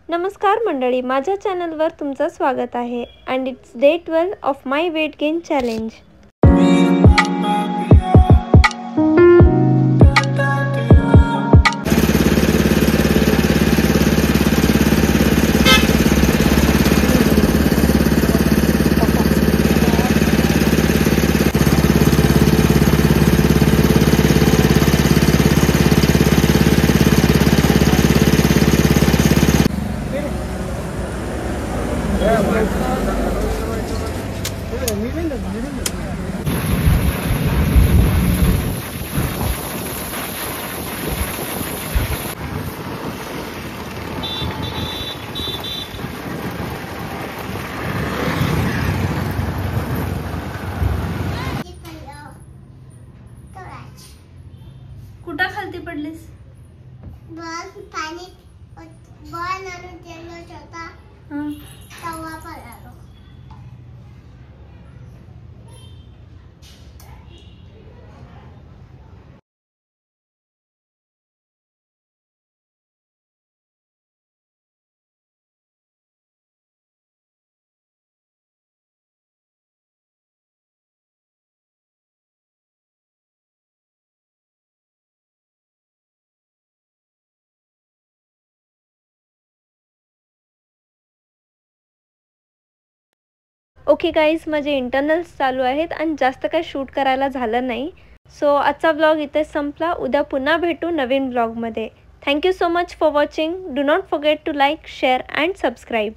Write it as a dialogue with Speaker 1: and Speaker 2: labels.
Speaker 1: नमस्कार मंडळी, माझ्या चॅनलवर तुमचं स्वागत आहे and it's day 12 of my weight gain challenge. कुठं खालती पडलीस?
Speaker 2: बॉल पाणी बॉल आणून गेलो होता तवा पडलो.
Speaker 1: ओके गाईज, माझे इंटरनल्स चालू आहेत आणि जास्त काही शूट करायला झालं नाही. सो आजचा व्लॉग इथेच संपला. उद्या पुन्हा भेटू नवीन व्लॉगमध्ये. Thank you so much for watching. Do not forget to like, share and subscribe.